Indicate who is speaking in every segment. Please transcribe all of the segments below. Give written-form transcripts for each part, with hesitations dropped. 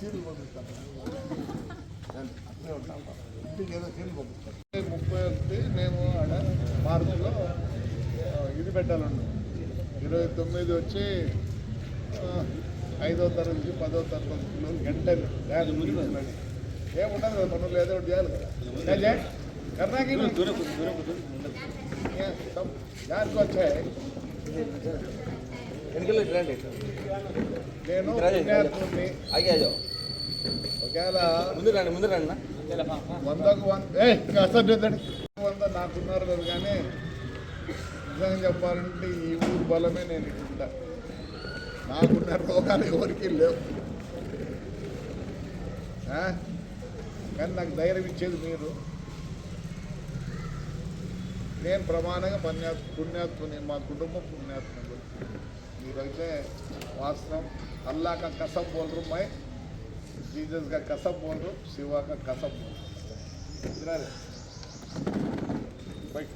Speaker 1: Serial పంపిస్తాను, అట్లే ఉంటాం. ఇంటికి ఏదో సీరియల్ పంపిస్తాను. 31 మేము ఆడ మార్చిలో ఇది పెట్టాలండి. 29 వచ్చి 5వ తరగతి 10వ తరగతిలో గంటలు ఏముండదు కదా, పనులు ఏదో ఒకటి చేయాలి కదా. కర్ణాకి దానికి వచ్చాయి. నేను పుణ్యాత్ముడిని. ఒకవేళ 100కు 100 నాకున్నారు లేదు, కానీ నిజంగా చెప్పాలంటే ఈ ఊరు బలమే నేను ఇట్లా. నాకున్న రోగాలు ఎవరికి లేవు, కానీ నాకు ధైర్యం ఇచ్చేది మీరు. నేను ప్రమాణంగా పుణ్యాత్ముని, మా కుటుంబం పుణ్యాత్ముడు. మీరైతే వాస్తవం अल्लाह का कसम बोल रहा हूँ मैं, जीसस का कसम बोल रहा हूँ, शिवा का कसम बोल रहा हूँ. बैठ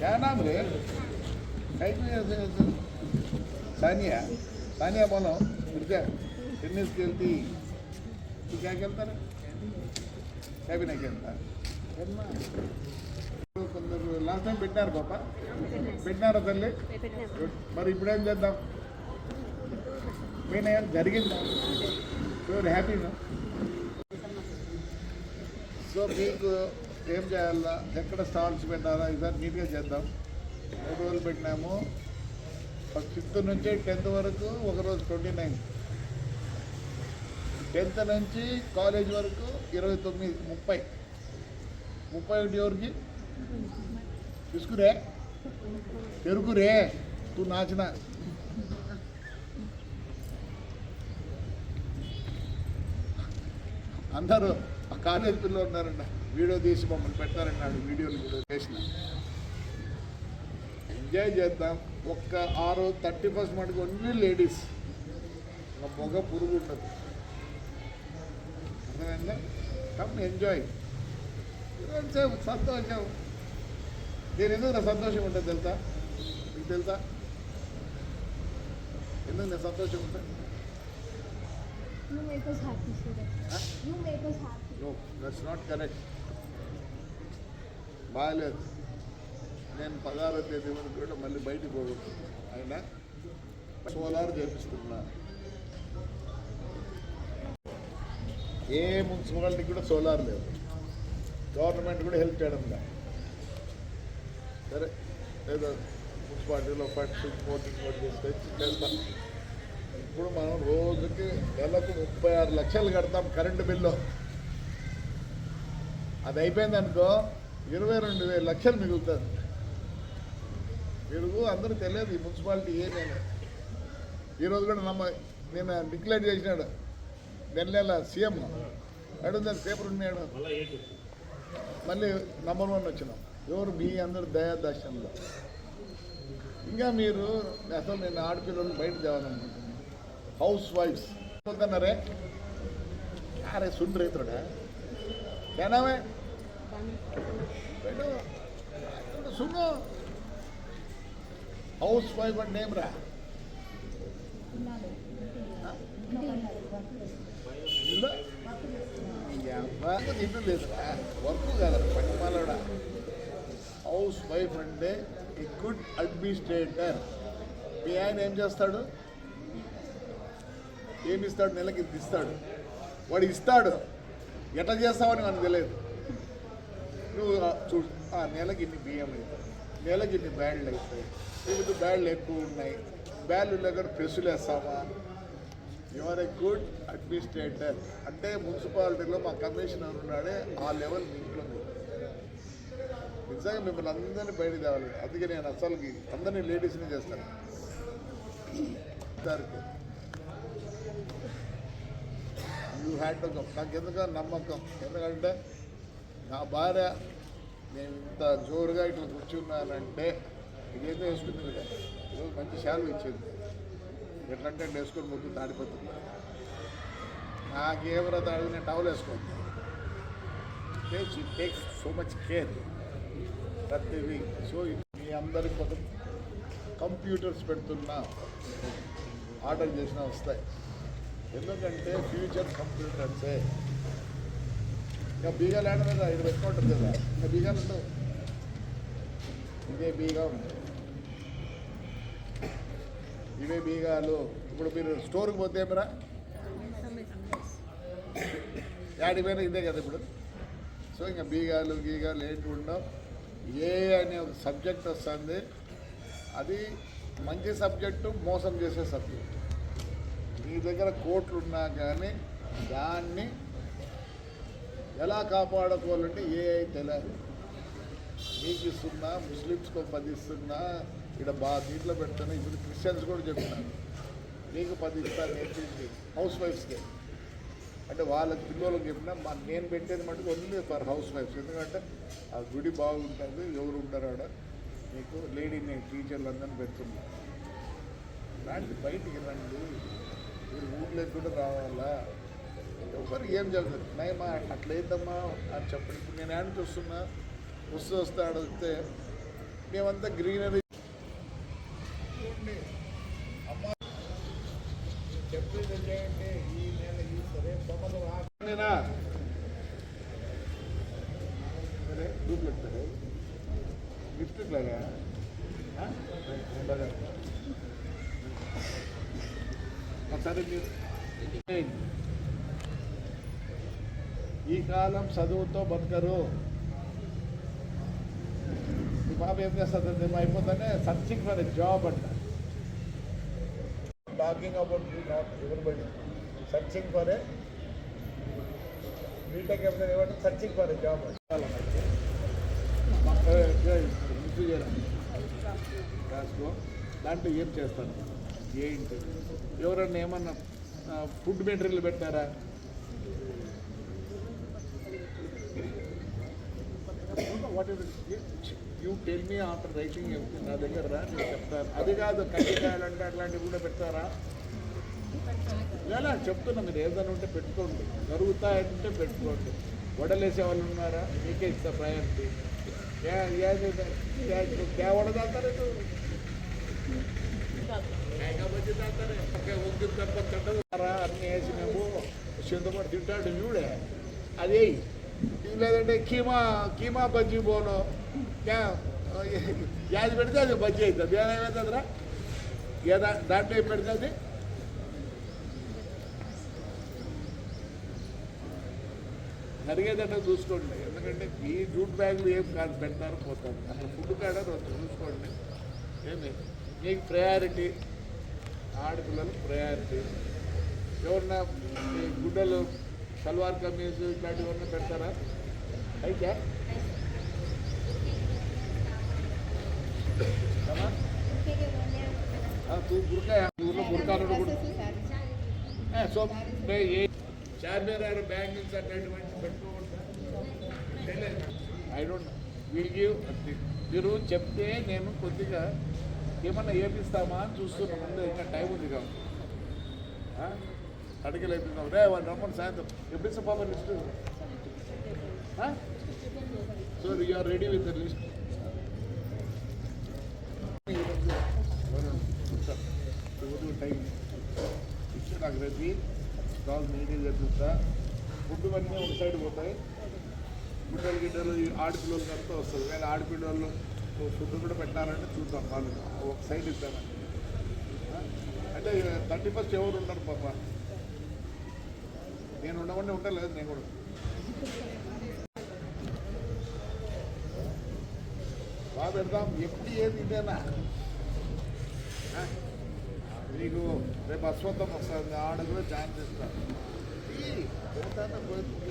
Speaker 1: क्या नाम रे? सानिया. सानिया बोलो क्या टेनिस खेलती? तू क्या खेलता रे? क्या भी नहीं खेलता. కొందరు లాస్ట్ టైం పెట్టినారు పాప, పెట్టినారా తల్లి? మరి ఇప్పుడేం చేద్దాం? నేను జరిగిందా? యూఆర్ హ్యాపీనా? సో మీకు ఏం చేయాలా, ఎక్కడ స్టాల్స్ పెట్టాలా, ఈసారి నీట్గా చేద్దాం. 3 రోజులు పెట్టినాము. 5th నుంచి 10th వరకు ఒకరోజు 29, 10th నుంచి కాలేజ్ వరకు 29, 30, 31 ఎవరికి తీసుకురే పెరుగురే తూ నాచిన. అందరూ ఆ కాలేజ్ పిల్లలు ఉన్నారంట, వీడియో తీసి మమ్మల్ని పెట్టారన్నాడు. వీడియోలు కూడా చేసిన. ఎంజాయ్ చేద్దాం. ఒక్క 31st మటుకు ఓన్లీ లేడీస్, ఒక మొగ పురుగు ఉండదు. అర్థమైందా? Come enjoy. సంతోషం. నేను ఎందుకు నా సంతోషం ఉంటుంది తెలుసా? మీకు తెలుసా ఎందుకు నేను సంతోషం ఉంటాను? No, that's not correct. బాగాలేదు. నేను 16వ తేదీ వరకు కూడా మళ్ళీ బయటికి పోవచ్చు. అయినా సోలార్ చేపిస్తున్నా. ఏ మున్సిపాలిటీకి కూడా సోలార్ లేదు, గవర్నమెంట్ కూడా హెల్ప్ చేయడం లేదు. సరే ఏదో మున్సిపాలిటీలో ఫండ్స్ ఓటింగ్ ఓట్ చేస్తాం. ఇప్పుడు మనం రోజుకి నెలకు 36 లక్షలు కడతాం కరెంటు బిల్లు. అది అయిపోయింది అనుకో 22,000 లక్షలు మిగులుతుంది. మీరు అందరూ తెలియదు ఈ మున్సిపాలిటీ ఏమైనా. ఈరోజు కూడా నేను డిక్లేర్ చేసినాడు నెల సీఎం అడుగుతుంది, పేపర్ ఉన్నాడు. మళ్ళీ నంబర్ 1 వచ్చినాం. ఎవరు? మీ అందరు దయాదర్శనంలో. ఇంకా మీరు అసలు నేను ఆడపిల్లలు బయట తేవాలనుకుంటున్నాను. హౌస్ వైఫ్స్ పోతున్నారే అరే సున్ రైతుడా ఏనామే సును హౌస్ వైఫ్ అంటే ఏం రా? ఇల్లు లేదురా, వర్క్ కాదు పనిమాలడా. హౌస్ వైఫ్ అంటే ఏ గుడ్ అడ్మినిస్ట్రేటర్. మీ ఆయన ఏం చేస్తాడు? ఏమి ఇస్తాడు? నెలకి ఇంత ఇస్తాడు. వాడు ఇస్తాడు, ఎట్లా చేస్తావని మనకు తెలియదు. నువ్వు చూడు, నెలకి ఇన్ని బియ్యం అవుతాయి, నెలకి ఇన్ని బ్యాడ్లు అవుతాయి, ఇప్పుడు బ్యాడ్లు ఎక్కువ ఉన్నాయి, బ్యాడ్లు దగ్గర ప్రెస్సులు వేస్తావా? Your a good administrator. అంటే మున్సిపాలిటీలో మా కమిషనర్ ఉన్నాడే ఆ లెవెల్ మీ ఇంట్లో ఉంది. నిజంగా మిమ్మల్ని అందరినీ బయట తేవాలి. అందుకే నేను అసలుకి అందరినీ లేడీస్ని చేస్తాను. You had to come. నాకు ఎందుకు నమ్మకం, ఎందుకంటే నా భార్య నేను ఇంత జోరుగా ఇట్లా కూర్చున్నానంటే ఇదేదో వేసుకుంది కదా, ఈరోజు మంచి శాలువ ఇచ్చింది. ఎట్లంటే వేసుకొని ముందు తాడిపోతుంది. నాకేమరా అడిగి నేను టవల్ వేసుకోండి. She takes so much care ప్రతిదీ. సో మీ అందరి కోసం కంప్యూటర్స్ పెడుతున్నా, ఆర్డర్ చేసినా వస్తాయి. ఎందుకంటే ఫ్యూచర్ కంప్యూటర్సే. ఇంకా బీగా ల్యాండ్ మీద ఇది పెట్టుకుంటుంది కదా, ఇంకా బీగాలు ఉండవు, ఇదే బీగా ఉంటుంది, ఇవే బీగాలు. ఇప్పుడు మీరు స్టోర్కి పోతే ఏమరా యాడిపోయినా ఇదే కదా ఇప్పుడు. సో ఇంకా బీగాలు గీగాలు ఏంటి ఉండవు. ఏ అనే ఒక సబ్జెక్ట్ వస్తుంది, అది మంచి సబ్జెక్టు, మోసం చేసే సబ్జెక్టు. మీ దగ్గర కోట్లు ఉన్నా కానీ దాన్ని ఎలా కాపాడుకోవాలంటే ఏఐ తెలియదు. మీకు ఇస్తున్నా, ముస్లిమ్స్కి 10 ఇస్తున్నా, ఇక్కడ దీంట్లో పెడతాను. ఇప్పుడు క్రిస్టియన్స్ కూడా చెప్తున్నారు మీకు 10 ఇస్తాను నేర్పించి హౌస్ వైఫ్స్కి. అంటే వాళ్ళకి పిల్లలకి చెప్పినా నేను పెట్టేది మటుకు ఓన్లీ ఫర్ హౌస్ వైఫ్స్. ఎందుకంటే ఆ గుడి బాగుంటుంది, ఎవరు ఉంటారు ఆడ, మీకు లేడీని టీచర్లు అందరినీ పెడుతున్నారు. రండి బయటికి రండి, మీరు ఊళ్ళోకి కూడా రావాలా. ఎవరు ఏం జరుగుతుంది నయమా అట్లేద్దమ్మా అని చెప్పండి. ఇప్పుడు నేను యాడ్ చూస్తున్నా, వస్తే అడిగితే మేమంతా గ్రీనరీ అమ్మ చెప్పేది చేయండి. ఈ నెల ఈ సరే సంబంధం ఆనేనా సరే డూప్లెట్ సరే గిఫ్ట్ ఇట్లాగా సరే మీరు ఈ కాలం చదువుతో బతకరు. మీ బాబు ఏం చేస్తుంది అయిపోతానే సర్చింగ్ ఫర్ ఎ జాబ్ అంట. Talking about not everybody searching for a BTech ఏమంటే సర్చింగ్ ఫర్ ఎ జాబ్ రాసుకో. దాంట్లో ఏం చేస్తాను ఏంటి, ఎవరన్నా ఏమన్నా ఫుడ్ మెటీరియల్ పెట్టారా? What you tell me after writing నా దగ్గర రా, నేను చెప్తాను. అది కాదు కజ్జికాయలు అంటే అట్లాంటివి కూడా పెడతారా? ఇలా చెప్తున్నా, మీరు ఏదైనా ఉంటే పెట్టుకోండి, జరుగుతాయంటే పెట్టుకోండి. వడలేసే వాళ్ళు ఉన్నారా? మీకే ఇస్తా ప్రయారిటీ. క్యా వడ దాతారే అన్నీ వేసి మేము చింతపడి తింటాడు చూడే అది. లేదంటే కీమా బజ్జీ బోలో యాది పెడితే అది బజ్జీ అవుతుంది. ఏమవుతుందిరా దాంట్లో ఏం పెడుతుంది? జరిగేదంటే చూసుకోండి. ఎందుకంటే ఈ జూట్ బ్యాగులు ఏం కాదు పెడతారు పోతారు. అసలు ఫుడ్ కాడ చూసుకోండి. ఏమి మీకు ప్రయారిటీ, ఆడపిల్లలకు ప్రయారిటీ. ఎవరన్నా గుడ్డలు సల్వార్ కమీజ్ ఇట్లాంటివన్నీ పెడతారా? అయితే గురకాయ ఊళ్ళో గురకాలు కూడా సో ఏ చార్మినార్ బ్యాంగిల్స్ అట్లాంటివన్నీ పెట్టుకోకూడదు. I don't will give. మీరు చెప్తే నేను కొద్దిగా ఏమన్నా ఏపిస్తామా అని చూస్తున్నా. ముందు ఇంకా టైం ఉంది కాబట్టి అడిగలు అయిపోయిందాం. రే వాళ్ళు రమ్మని సాయంత్రం ఎప్పుడు ఇస్తా పాప list. So you are ready with the list. Time ఇస్తే నాకు రేపు కాల్ మీటింగ్ చెప్తా. ఫుడ్ అన్నీ ఒక సైడ్ పోతాయి. గుడ్డలు గిడ్డలు ఆడపిల్లలకి అంతా వస్తుంది. కానీ ఆడపిల్లలు ఫుడ్ కూడా పెట్టారంటే చూద్దాం. వాళ్ళు ఒక సైడ్ ఇద్దామని. అంటే 31st ఎవరు ఉండరు పాప. నేను ఉండమంటే ఉండలేదు. నేను కూడా బాగా పెడదాం. ఎప్పుడు ఏది ఇదేనా మీకు రేపు అశ్వత్థం వస్తుంది, ఆడ కూడా జాయిన్ చేస్తాను.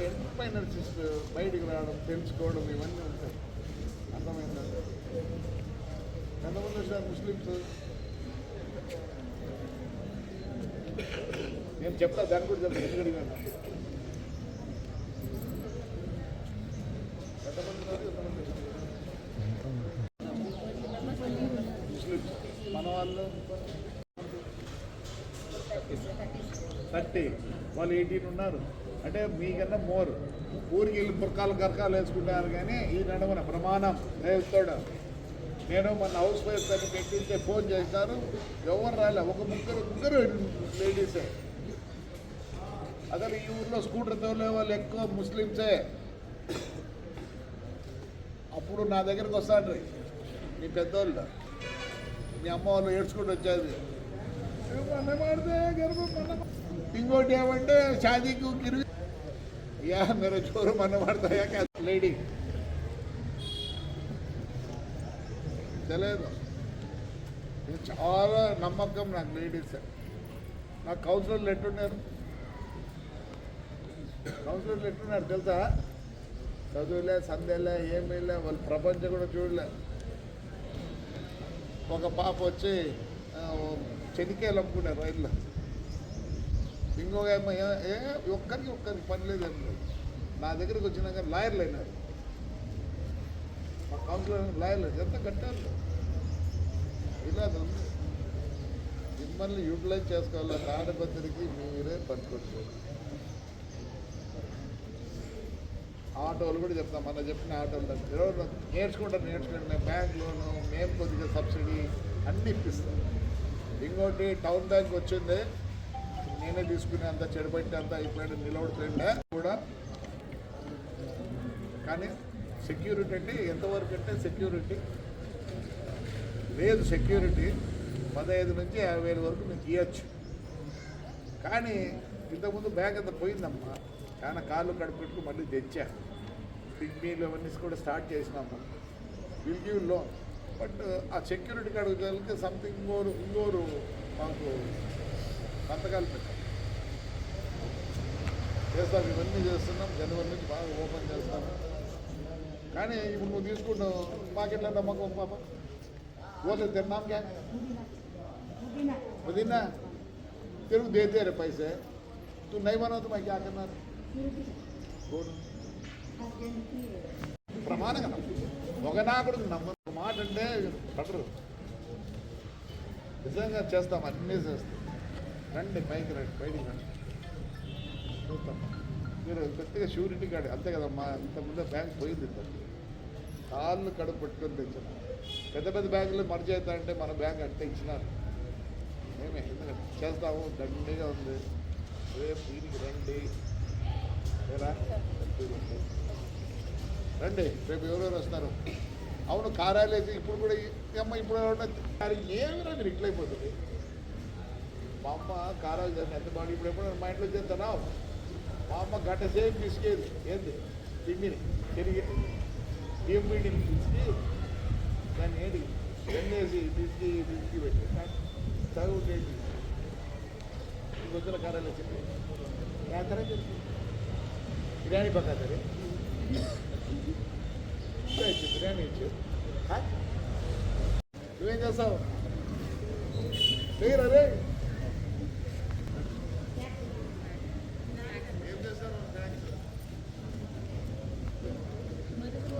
Speaker 1: ఎంటర్ప్రైనర్స్ బయటికి రావడం, తెలుసుకోవడం ఇవన్నీ ఉంటాయి. అర్థమైందండి. ఎంతమంది వచ్చారు ముస్లిమ్స్? నేను చెప్తా, దాన్ని కూడా చెప్తాను. ఎందుకు అడిగాను? ఎంతమంది ముస్లిమ్స్ మన వాళ్ళు 30, వాళ్ళు 18 ఉన్నారు. అంటే మీకన్నా మోర్. ఊరికి వెళ్ళి బుర్కాలు గరకాలు వేసుకుంటారు. కానీ ఈ నడవన ప్రమాణం నేర్చుకోడు. నేను మన హౌస్ వైఫ్ అని పెట్టింటే ఫోన్ చేశారు, ఎవరు రాలే. ఒక ముగ్గురు లేడీసే. అసలు ఈ ఊర్లో స్కూటర్ తోలే వాళ్ళు ఎక్కువ ముస్లిమ్సే. అప్పుడు నా దగ్గరికి వస్తాడు మీ పెద్దోళ్ళు, మీ అమ్మ వాళ్ళు ఏడ్చుకుంటూ వచ్చేది. ఇంకోటి ఏమంటే షాదీకు గిరి యా మీరు చోరు మన పడతాయా లేడీ తెలియదు. చాలా నమ్మకం నాకు లేడీస్. నాకు కౌన్సిలర్లు ఎట్టున్నారు, కౌన్సిలర్లు ఎట్టున్నారు తెలుసా? చదువులే సందేలే ఏమీలే, వాళ్ళు ప్రపంచం కూడా చూడలే. ఒక పాప వచ్చి చెనికేలు అమ్ముకున్నారు రైల్లో. ఇంకొక ఏమో ఒక్కరికి పని లేదేం లేదు. నా దగ్గరికి వచ్చినాక లాయర్లు అయినారు, మా కౌన్సిలర్ లాయర్లు ఎంత కట్టారు. ఇలా ఉంది. మిమ్మల్ని యూటిలైజ్ చేసుకోవాలి. తాడపత్రికి మీరే పట్టుకోవచ్చు. ఆటోలు కూడా చెప్తాం, మన చెప్పిన ఆటోలు ఎవరు నేర్చుకుంటారు నేను బ్యాంక్ లోను మేము కొద్దిగా సబ్సిడీ అన్నీ ఇప్పిస్తాం. ఇంకోటి టౌన్ బ్యాంక్ వచ్చింది, నేనే తీసుకునే అంత చెడుపట్టి అంతా అయిపోయాడు, నిలబడిపోయిందా కూడా. కానీ సెక్యూరిటీ అంటే ఎంతవరకు అంటే సెక్యూరిటీ లేదు. సెక్యూరిటీ 15 నుంచి 50,000 వరకు మీకు ఇవ్వచ్చు. కానీ ఇంతకుముందు బ్యాంక్ అంతా పోయిందమ్మా. కానీ కాళ్ళు కడుపుకు మళ్ళీ తెచ్చా. పిగ్మీలు అవన్నీ కూడా స్టార్ట్ చేసినాము. Will give loan. బట్ ఆ సెక్యూరిటీ కార్డు కలిగితే సంథింగ్ ఇంకోరు మాకు సంతకాలు పెట్టాం చేస్తాం. ఇవన్నీ చేస్తున్నాం. జనవరి నుంచి బాగా ఓపెన్ చేస్తాము. కానీ ఇప్పుడు నువ్వు తీసుకుంటావు మాకెట్లా నమ్మకం పాప बोले तेरा नाम क्या है? पुदीना। तेरे को देते रहे पैसे, तू नहीं बना तो मैं क्या करना? ప్రమాణం కదా ఒకనాకుడు నమ్మ మాట అంటే పడరు. నిజంగా చేస్తాం, అన్నీ చేస్తాం. రండి పైకి రండి, బయటికి రండి చూస్తాం. మీరు కొద్దిగా షూరిటీ కార్డు అంతే కదమ్మా. ఇంతకుముందే బ్యాంక్ పోయింది, కాళ్ళు కడుపు పెట్టుకొని తెచ్చాను. పెద్ద పెద్ద బ్యాంకులు మర్చి అవుతా అంటే మన బ్యాంక్ అంటే ఇచ్చినారు. మేమే ఎందుకంటే చేస్తాము. దండిగా ఉంది. రేపు దీనికి రండి, రండి రేపు ఎవరెవరు వస్తారు? అవును కారాలేసి ఇప్పుడు కూడా అమ్మ ఇప్పుడు ఏమి రా మీరు ఇట్లయిపోతుంది. మా అమ్మ కారాలు చేస్తాను ఎంత బాగా. ఇప్పుడు ఎప్పుడు మా ఇంట్లో చేస్తానా? మా అమ్మ గంట సేపు పిసికేది ఏంది పిండిని తిరిగి బియ్యం పిండిని పిసికి దాన్ని ఏంటి వెన్నేసి పిసికి పెట్టి చదువు చేసి ఇంకొచ్చిన కారాలు వచ్చింది. యాత్ర బిర్యానీ పక్కా సరే ఇచ్చు బిర్యానీ ఇచ్చు. నువ్వేం చేస్తావు? లేరు రే ఏం చేస్తాను?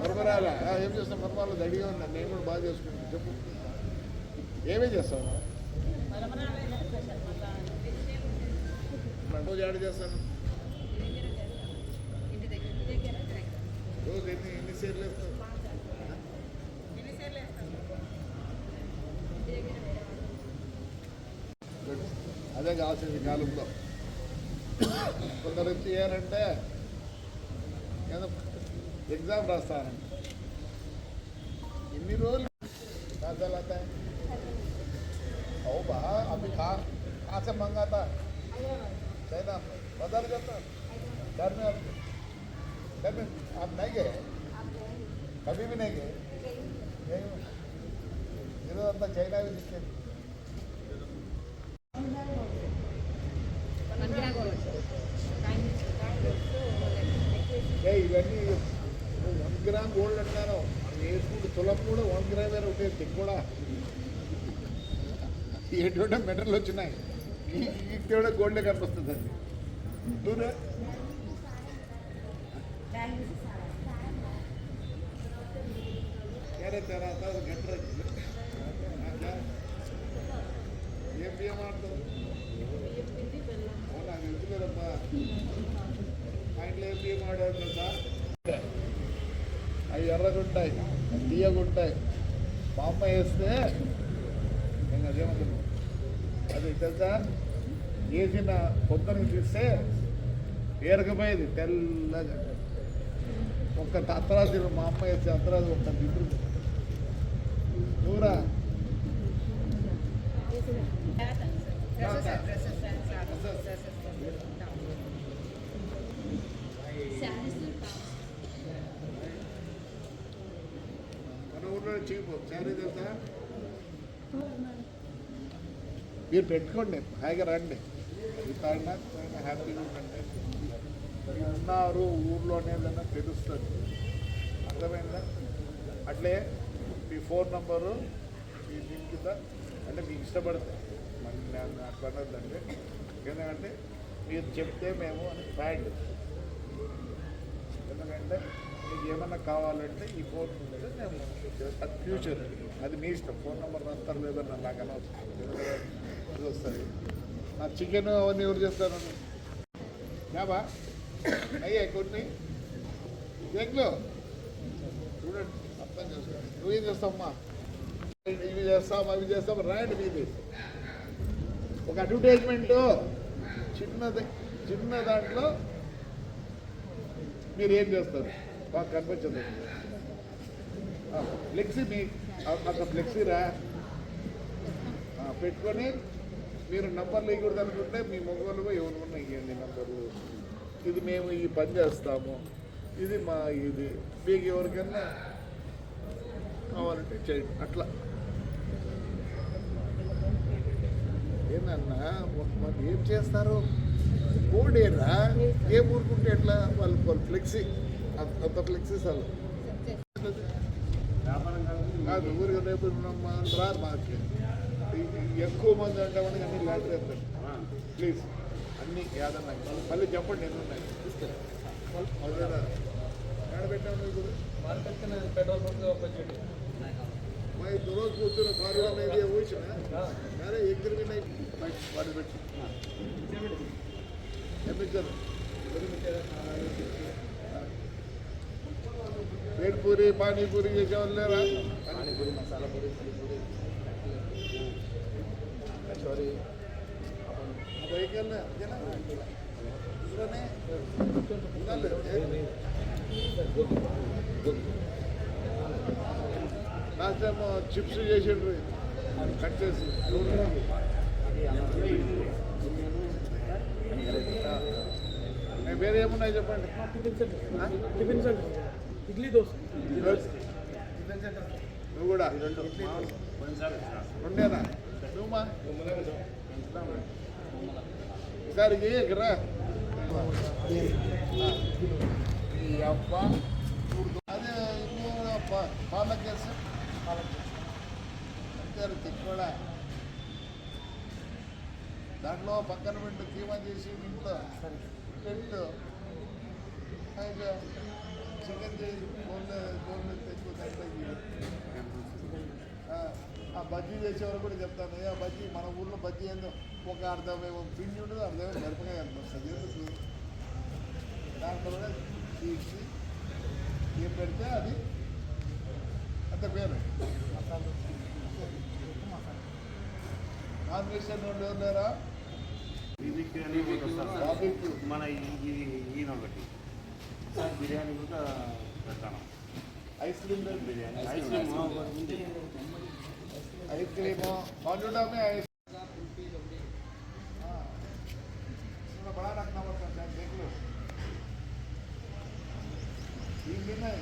Speaker 1: మరమరాల ఏం చేస్తాం? మరమరాలు దడిగా ఉన్నాను. నేను కూడా బాగా చేసుకుంటాను. చెప్పు ఏమేం చేస్తావు? రోజు యాడ్ చేస్తాను. రోజు ఎన్ని సేర్లు వేస్తావు? అదే కావాల్సింది కాలంలో. కొందరు వచ్చి ఏనంటే ఏదో ఎగ్జామ్ రాస్తానంట. इन्नी रोल क्या लाता है? ओ बा अभी कहाँ से मंगाता? चाइना बाजार जाता घर में? आप नहीं गए? कभी भी नहीं गए? इधर अंता चाइना भी दिखे ఇవన్నీ 1 గ్రామ్ గోల్డ్ అంటారు. వేసుకుంటే తులం కూడా 1 గ్రామ్ వేరే ఉంటాయి. దిక్కుడా ఎటువంటి మెటర్లు వచ్చినాయి. ఇక్కడ గోల్డే కనిపిస్తుంది అండి. దూరే तेरा गटर ఏం బియ్యం ఆడుతుంది? నాకు తెలుసులేదమ్మా. మా ఇంట్లో ఏం బియ్యం ఆడారు సార్? అవి ఎర్రగుంటాయి, తీయగుంటాయి. మా అమ్మ వేస్తే నేను అదేమన్నా అది తెలుసా? వేసిన పొద్దునకి తీస్తే పేరకపోయేది తెల్లగా ఒక్క అత్తరాజు మా అమ్మ వేసి అత్తరాజు ఒక్క దిగురు ఊరా మన ఊళ్ళో చీపు శారీ తెలుసా మీరు పెట్టుకోండి హాయిగా రండి అది తాడినా హ్యాపీగా ఉండండి మీరు ఉన్నారు ఊర్లోనే ఏదైనా తెలుస్తుంది అర్థమైందా అట్లే మీ ఫోన్ నంబరు మీ దీని కింద అంటే మీకు ఇష్టపడతాయి మళ్ళీ నేను అట్లా అనొద్దండి ఎందుకంటే మీరు చెప్తే మేము అని బ్యాండ్ ఎందుకంటే మీకు ఏమన్నా కావాలంటే ఈ ఫోన్ ఉంటే మేము అది ఫ్యూచర్ అది మీ ఇష్టం ఫోన్ నెంబర్ రాస్తారు లేదన్నా నాకు అనవసరం అది వస్తుంది నా చికెన్ అవన్నీ ఎవరు చేస్తారు యాబా అయ్యా కొన్ని ఎగ్లో చూడండి అర్థం చేసుకోండి నువ్వేం చేస్తావమ్మా ఇవి చేస్తాం అవి చేస్తాం రాయండి మీది ఒక అడ్వర్టైజ్మెంట్ చిన్న దాంట్లో మీరు ఏం చేస్తారు బాగా కనిపించదు ఫ్లెక్సీ మీ అంత ఫ్లెక్సీరా పెట్టుకొని మీరు నంబర్లు ఇవ్వకూడదు అనుకుంటే మీ మొబైల్ ఎవరు ఇవ్వండి నంబర్లు ఇది మేము ఈ పని చేస్తాము ఇది మా ఇది మీకు ఎవరికైనా కావాలంటే చేయండి అట్లా ఏందన్నా మరి ఏం చేస్తారు బోర్డేరా ఏం ఊరుకుంటే ఎట్లా వాళ్ళు ఫ్లెక్సీ అంత ఫ్లెక్సీ సార్ కాదు ఊరికి రేపు రాదు మాకు ఎక్కువ మంది అంటే మనకి అన్ని లాటరీ వేస్తారు ప్లీజ్ అన్నీ యాదన్నా మళ్ళీ చెప్పండి ఎన్ని ఉన్నాయి అవునా ఎక్కడ పెట్టాము ఇప్పుడు
Speaker 2: పెట్రోల్ బంక్
Speaker 1: मैं रोज पूछते ना फारूक में भी वो चला यार एक दिन भी नहीं वाटर बैठ टेम्परेचर पेट पूरी पानी पूरी ये क्या बोल रहा
Speaker 2: पानी पूरी मसाला पूरी पूरी कचौरी
Speaker 1: अब एक करना है ना दूसरा ने లాస్ట్ టైం చిప్స్ చేసిండ్రు కట్ చేసి వేరే ఏమున్నాయి చెప్పండి
Speaker 2: టిఫిన్ సెంటర్ ఇడ్లీ దోశ
Speaker 1: నువ్వు కూడా రెండేనా నువ్వుమా ఈసారి చేయకరా ఈ అప్ప అదే పాలకేసి అంతే తిక్కుడా దాంట్లో పక్కన పెట్టి కీమా చేసి ఇంట్లో పెట్టు చికెన్ చేసి గోల్డ్ తెచ్చుకో దాంట్లో ఆ బజ్జీ చేసేవారు కూడా చెప్తాను ఆ బజ్జీ మన ఊర్లో బజ్జీ ఏందో ఒక అర్ధమేమో పిండి ఉండదు అర్ధమేమో మిరపకాయ అనిపిస్తుంది ఎందుకు దాంట్లో తీసి ఏం పెడితే అది అంత పేరు నాన్ వెజ్ ఎవరు లేరా
Speaker 3: మన ఈయన ఒకటి బిర్యానీ కూడా పెడతాను
Speaker 1: ice cream
Speaker 3: biryani ice cream ఉంది
Speaker 1: ఐస్ క్రీమ్ मौजूदा में आइस बड़ा रखना पड़ता है देख लो 3 दिन है